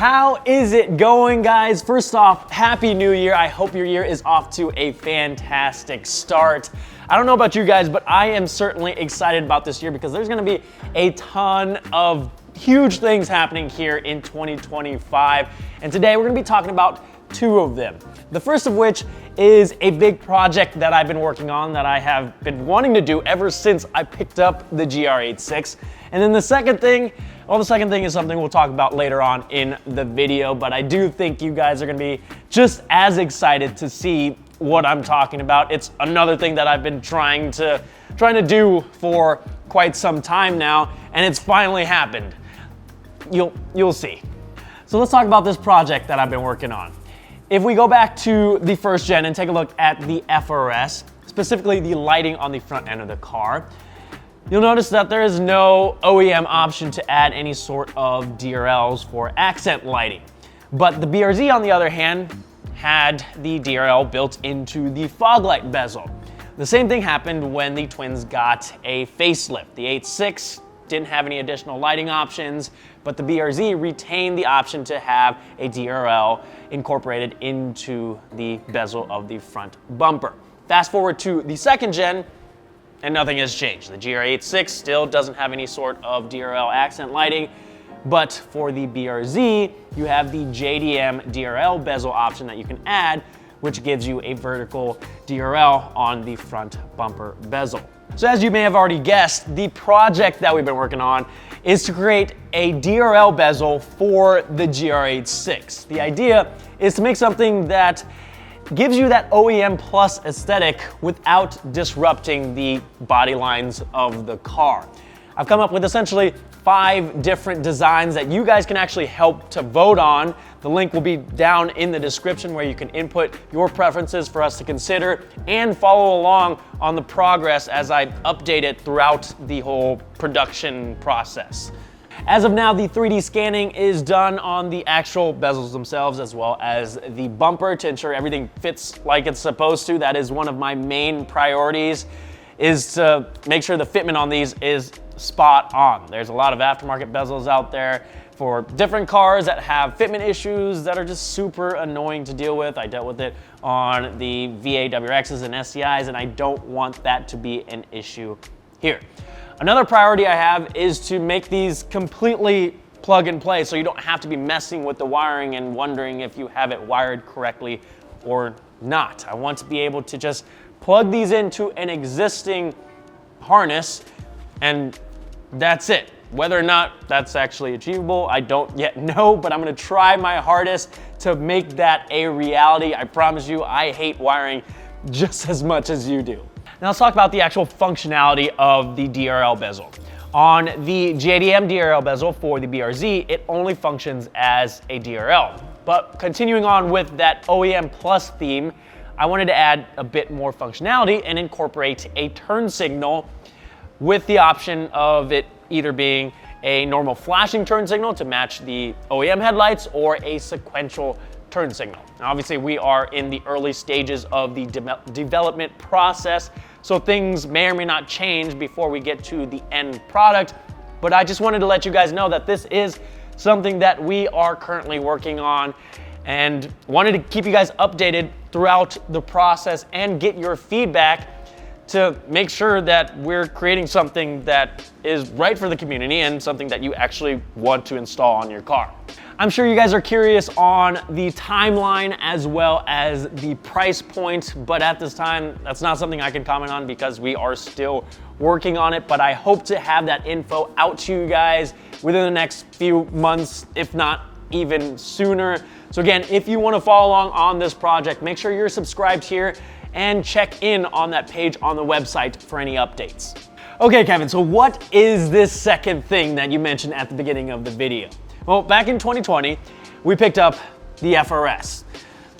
How is it going, guys? First off, Happy New Year. I hope your year is off to a fantastic start. I don't know about you guys, but I am certainly excited about this year because there's gonna be a ton of huge things happening here in 2025. And today we're gonna be talking about two of them. The first of which is a big project that I've been working on that I have been wanting to do ever since I picked up the GR86. And then the second thing is something we'll talk about later on in the video, but I do think you guys are gonna be just as excited to see what I'm talking about. It's another thing that I've been trying to do for quite some time now, and it's finally happened. You'll see. So let's talk about this project that I've been working on. If we go back to the first gen and take a look at the FRS, specifically the lighting on the front end of the car, you'll notice that there is no OEM option to add any sort of DRLs for accent lighting. But the BRZ, on the other hand, had the DRL built into the fog light bezel. The same thing happened when the twins got a facelift. The 86 didn't have any additional lighting options, but the BRZ retained the option to have a DRL incorporated into the bezel of the front bumper. Fast forward to the second gen, and nothing has changed. The GR86 still doesn't have any sort of DRL accent lighting, but for the BRZ, you have the JDM DRL bezel option that you can add, which gives you a vertical DRL on the front bumper bezel. So as you may have already guessed, the project that we've been working on is to create a DRL bezel for the GR86. The idea is to make something that gives you that OEM plus aesthetic without disrupting the body lines of the car. I've come up with essentially 5 different designs that you guys can actually help to vote on. The link will be down in the description where you can input your preferences for us to consider and follow along on the progress as I update it throughout the whole production process. As of now, the 3D scanning is done on the actual bezels themselves as well as the bumper to ensure everything fits like it's supposed to. That is one of my main priorities, is to make sure the fitment on these is spot on. There's a lot of aftermarket bezels out there for different cars that have fitment issues that are just super annoying to deal with. I dealt with it on the VAWXs and SCIs, and I don't want that to be an issue here. Another priority I have is to make these completely plug and play so you don't have to be messing with the wiring and wondering if you have it wired correctly or not. I want to be able to just plug these into an existing harness and that's it. Whether or not that's actually achievable, I don't yet know, but I'm gonna try my hardest to make that a reality. I promise you, I hate wiring just as much as you do. Now let's talk about the actual functionality of the DRL bezel. On the JDM DRL bezel for the BRZ, it only functions as a DRL. But continuing on with that OEM Plus theme, I wanted to add a bit more functionality and incorporate a turn signal with the option of it either being a normal flashing turn signal to match the OEM headlights or a sequential turn signal. Now, obviously, we are in the early stages of the development process, so things may or may not change before we get to the end product, but I just wanted to let you guys know that this is something that we are currently working on and wanted to keep you guys updated throughout the process and get your feedback to make sure that we're creating something that is right for the community and something that you actually want to install on your car. I'm sure you guys are curious on the timeline as well as the price point, but at this time, that's not something I can comment on because we are still working on it, but I hope to have that info out to you guys within the next few months, if not even sooner. So again, if you want to follow along on this project, make sure you're subscribed here and check in on that page on the website for any updates. Okay, Kevin, so what is this second thing that you mentioned at the beginning of the video? Well, back in 2020, we picked up the FRS.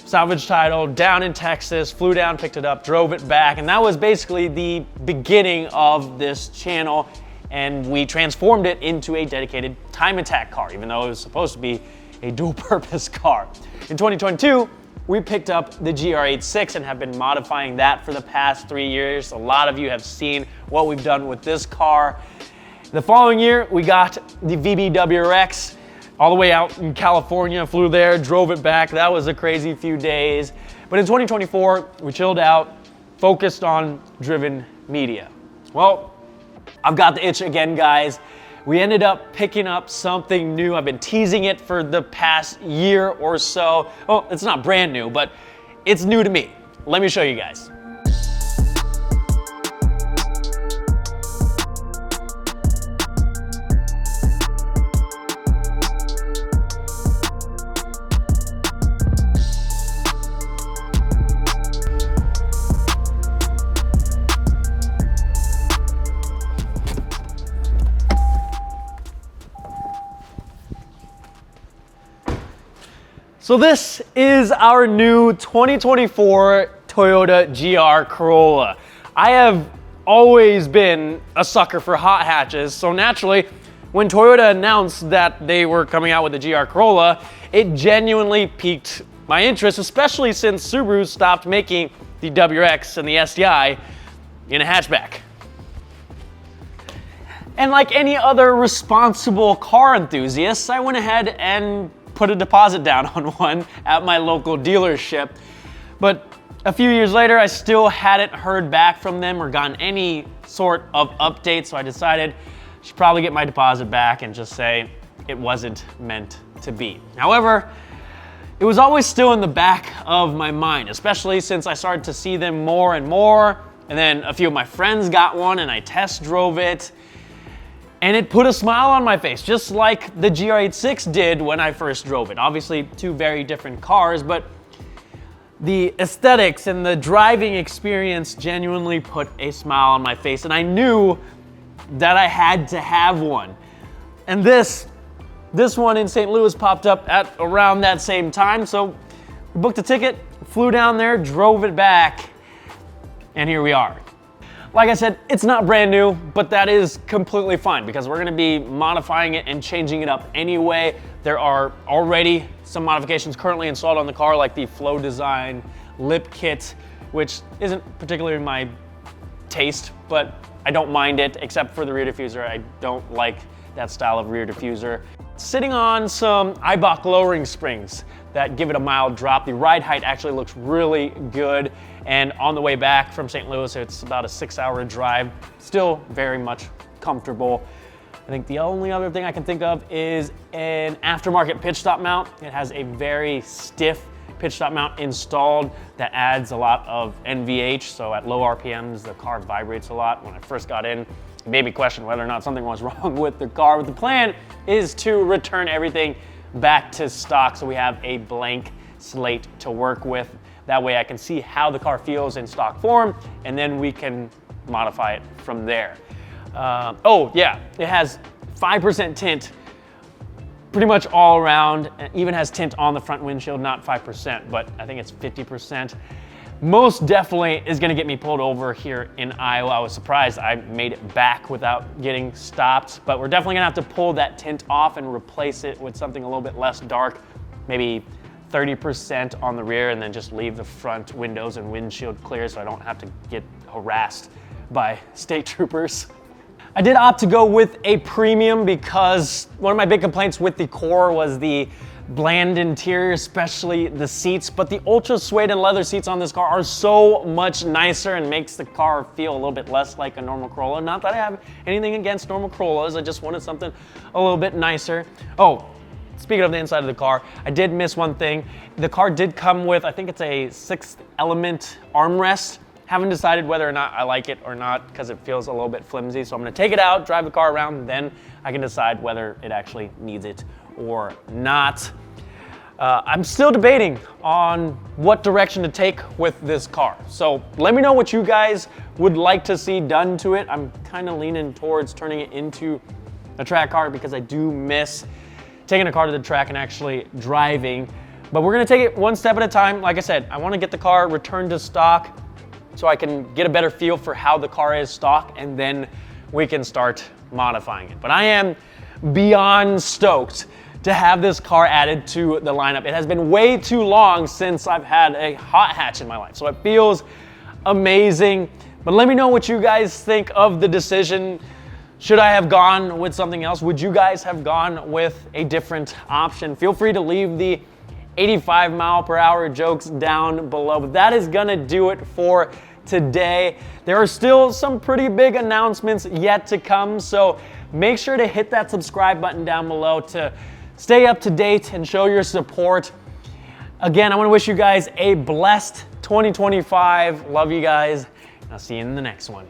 Salvage title, down in Texas, flew down, picked it up, drove it back, and that was basically the beginning of this channel, and we transformed it into a dedicated time attack car, even though it was supposed to be a dual-purpose car. In 2022, we picked up the GR86 and have been modifying that for the past 3 years. A lot of you have seen what we've done with this car. The following year, we got the VBWX all the way out in California, flew there, drove it back. That was a crazy few days. But in 2024, we chilled out, focused on driven media. Well, I've got the itch again, guys. We ended up picking up something new. I've been teasing it for the past year or so. Oh, it's not brand new, but it's new to me. Let me show you guys. So this is our new 2024 Toyota GR Corolla. I have always been a sucker for hot hatches, so naturally, when Toyota announced that they were coming out with the GR Corolla, it genuinely piqued my interest, especially since Subaru stopped making the WRX and the STI in a hatchback. And like any other responsible car enthusiast, I went ahead and put a deposit down on one at my local dealership. But a few years later, I still hadn't heard back from them or gotten any sort of update, so I decided I should probably get my deposit back and just say it wasn't meant to be. However, it was always still in the back of my mind, especially since I started to see them more and more, and then a few of my friends got one and I test drove it. And it put a smile on my face, just like the GR86 did when I first drove it. Obviously, two very different cars, but the aesthetics and the driving experience genuinely put a smile on my face, and I knew that I had to have one. And this one in St. Louis popped up at around that same time, so we booked a ticket, flew down there, drove it back, and here we are. Like I said, it's not brand new, but that is completely fine because we're gonna be modifying it and changing it up anyway. There are already some modifications currently installed on the car, like the AeroflowDynamics lip kit, which isn't particularly my taste, but I don't mind it, except for the rear diffuser. I don't like that style of rear diffuser. Sitting on some Eibach lowering springs that give it a mild drop. The ride height actually looks really good. And on the way back from St. Louis, it's about a 6-hour drive. Still very much comfortable. I think the only other thing I can think of is an aftermarket pitch stop mount. It has a very stiff pitch stop mount installed that adds a lot of NVH. So at low RPMs, the car vibrates a lot. When I first got in, it made me question whether or not something was wrong with the car. But the plan is to return everything back to stock so we have a blank slate to work with. That way I can see how the car feels in stock form, and then we can modify it from there. Oh yeah, it has 5% tint pretty much all around. It even has tint on the front windshield, not 5%, but I think it's 50%. Most definitely is gonna get me pulled over here in Iowa. I was surprised I made it back without getting stopped, but we're definitely gonna have to pull that tint off and replace it with something a little bit less dark, maybe 30% on the rear, and then just leave the front windows and windshield clear so I don't have to get harassed by state troopers. I did opt to go with a premium because one of my big complaints with the Core was the bland interior, especially the seats, but the ultra suede and leather seats on this car are so much nicer and makes the car feel a little bit less like a normal Corolla. Not that I have anything against normal Corollas, I just wanted something a little bit nicer. Oh, speaking of the inside of the car, I did miss one thing. The car did come with, I think it's a 6th element armrest. Haven't decided whether or not I like it or not because it feels a little bit flimsy. So I'm gonna take it out, drive the car around, and then I can decide whether it actually needs it or not. I'm still debating on what direction to take with this car. So let me know what you guys would like to see done to it. I'm kind of leaning towards turning it into a track car because I do miss taking a car to the track and actually driving. But we're gonna take it one step at a time. Like I said, I wanna get the car returned to stock so I can get a better feel for how the car is stock, and then we can start modifying it. But I am beyond stoked to have this car added to the lineup. It has been way too long since I've had a hot hatch in my life, so it feels amazing. But let me know what you guys think of the decision. Should I have gone with something else? Would you guys have gone with a different option? Feel free to leave the 85 mile per hour jokes down below. But that is gonna do it for today. There are still some pretty big announcements yet to come, so make sure to hit that subscribe button down below to stay up to date and show your support. Again, I want to wish you guys a blessed 2025. Love you guys. I'll see you in the next one.